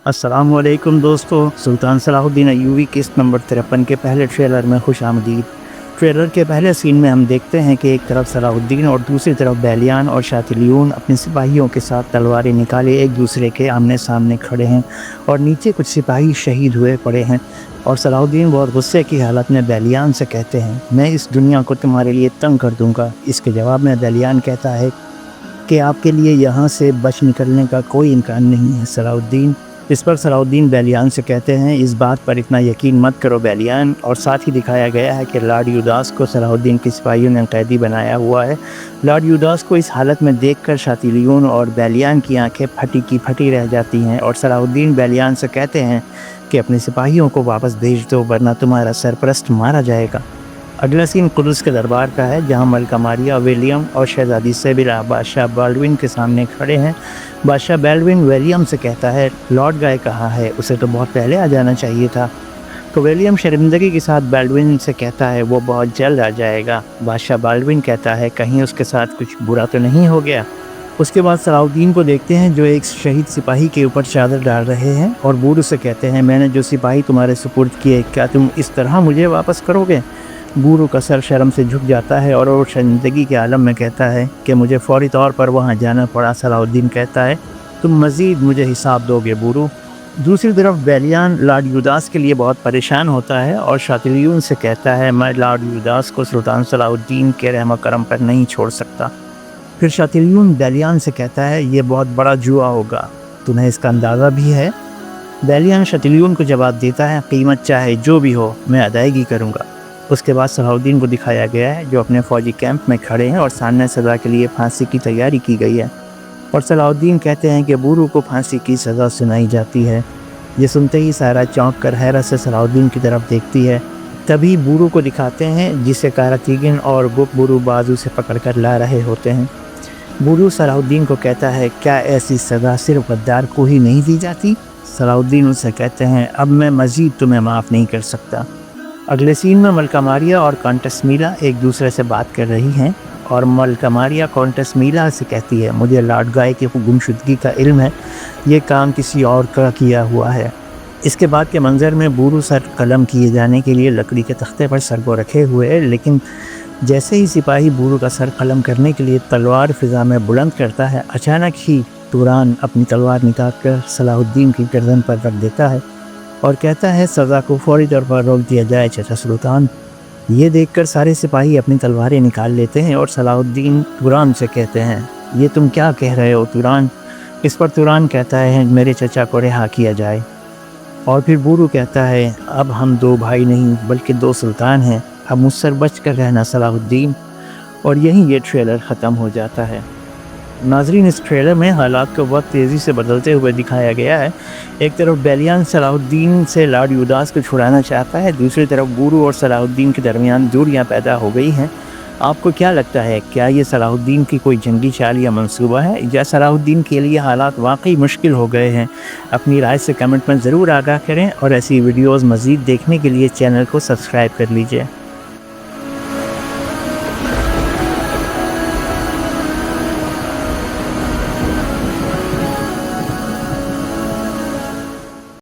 अस्सलाम वालेकुम दोस्तों। सुल्तान सलाहुद्दीन अय्यूबी किस्त नंबर 53 के पहले ट्रेलर में खुश आमदीद। ट्रेलर के पहले सीन में हम देखते हैं कि एक तरफ सलाहुद्दीन और दूसरी तरफ बैलियान और शातिलियून अपने सिपाहियों के साथ तलवारें निकाले एक दूसरे के आमने सामने खड़े हैं और नीचे कुछ सिपाही शहीद हुए पड़े हैं। और सलाहुद्दीन बहुत गुस्से की हालत में बैलियान से कहते हैं, मैं इस दुनिया को तुम्हारे लिए तंग कर दूंगा। इसके जवाब में बैलियान कहता है कि आपके लिए यहाँ से बच निकलने का कोई इम्कान नहीं है सलाहुद्दीन। इस पर सलाहुद्दीन बैलियान से कहते हैं, इस बात पर इतना यकीन मत करो बैलियान। और साथ ही दिखाया गया है कि लॉर्ड यूदास को सलाहुद्दीन के सिपाहियों ने कैदी बनाया हुआ है। लॉर्ड यूदास को इस हालत में देखकर शातिलियून और बैलियान की आंखें फटी की फटी रह जाती हैं और सलाहुद्दीन बैलियान से कहते हैं कि अपने सिपाहियों को वापस भेज दो वरना तुम्हारा सरपरस्त मारा जाएगा। अगला सीन कुदस के दरबार का है, जहां मलका मारिया विलियम और शहजादी सेबिला बादशाह बाल्डविन के सामने खड़े हैं। बादशाह बाल्डविन विलियम से कहता है, लॉर्ड गाय कहाँ है? उसे तो बहुत पहले आ जाना चाहिए था। तो विलियम शर्मिंदगी के साथ बाल्डविन से कहता है, वो बहुत जल्द आ जाएगा। बादशाह बाल्डविन कहता है, कहीं उसके साथ कुछ बुरा तो नहीं हो गया। उसके बाद सलाहुद्दीन को देखते हैं जो एक शहीद सिपाही के ऊपर चादर डाल रहे हैं और बूढ़ू से कहते हैं, मैंने जो सिपाही तुम्हारे सुपुर्द किए, क्या तुम इस तरह मुझे वापस करोगे? बूढ़ू का सर शर्म से झुक जाता है और वो शर्मिंदगी के आलम में कहता है कि मुझे फौरी तौर पर वहाँ जाना पड़ा। सलाहुद्दीन कहता है, तुम मज़ीद मुझे हिसाब दोगे बूढ़ू। दूसरी तरफ बैलियान लॉर्ड यूदास के लिए बहुत परेशान होता है और शातिलियून से कहता है, मैं लॉर्ड यूदास को सुल्तान सलाहुद्दीन के रहम करम पर नहीं छोड़ सकता। फिर शातिलियून बैलियान से कहता है, ये बहुत बड़ा जुआ होगा, तुम्हें इसका अंदाज़ा भी है? बैलियान शातिलियून को जवाब देता है, कीमत चाहे जो भी हो मैं अदायगी करूँगा। उसके बाद सलाहुद्दीन को दिखाया गया है जो अपने फ़ौजी कैंप में खड़े हैं और सामने सज़ा के लिए फांसी की तैयारी की गई है। और सलाहुद्दीन कहते हैं कि बूढ़ू को फांसी की सज़ा सुनाई जाती है। ये सुनते ही सारा चौंक कर हैरत से सलाहुद्दीन की तरफ देखती है। तभी बूढ़ू को दिखाते हैं जिसे कारातीगिन और बूढ़ू बाजू से पकड़ कर ला रहे होते हैं। बूढ़ू सलाहुद्दीन को कहता है, क्या ऐसी सज़ा सिर्फ गद्दार को ही नहीं दी जाती? सलाहुद्दीन उनसे कहते हैं, अब मैं मज़ीद तुम्हें माफ़ नहीं कर सकता। अगले सीन में मलका मारिया और कॉन्टेस मीला एक दूसरे से बात कर रही हैं और मलका मारिया कॉन्टेस मीला से कहती है, मुझे लॉर्ड गाय की गुमशुदगी का इल्म है, ये काम किसी और का किया हुआ है। इसके बाद के मंजर में बूढ़ू सर कलम किए जाने के लिए लकड़ी के तख्ते पर सर को रखे हुए है, लेकिन जैसे ही सिपाही बूढ़ू का सर कलम करने के लिए तलवार फिज़ा में बुलंद करता है, अचानक ही तुरान अपनी तलवार निकाल कर सलाहुद्दीन की गर्दन पर रख देता है और कहता है, सज़ा को फौरी तौर पर रोक दिया जाए चाचा सुल्तान। ये देखकर सारे सिपाही अपनी तलवारें निकाल लेते हैं और सलाहुद्दीन तुरान से कहते हैं, ये तुम क्या कह रहे हो तुरान? इस पर तुरान कहता है, मेरे चचा को रिहा किया जाए। और फिर बूढ़ू कहता है, अब हम दो भाई नहीं बल्कि दो सुल्तान हैं, अब मुझसे बच कर रहना सलाहुद्दीन। और यहीं ये ट्रेलर ख़त्म हो जाता है। नाजरीन, इस ट्रेलर में हालात को बहुत तेज़ी से बदलते हुए दिखाया गया है। एक तरफ बैलियान सलाहुद्दीन से लॉर्ड यूदास को छुड़ाना चाहता है, दूसरी तरफ बूढ़ू और सलाहुद्दीन के दरमियान दूरियां पैदा हो गई हैं। आपको क्या लगता है, क्या ये सलाहुद्दीन की कोई जंगी चाल या मंसूबा है, या सलाहुद्दीन के लिए हालात वाकई मुश्किल हो गए हैं? अपनी राय से कमेंट में ज़रूर आगाह करें और ऐसी वीडियोज़ मज़ीद देखने के लिए चैनल को सब्सक्राइब कर लीजिए।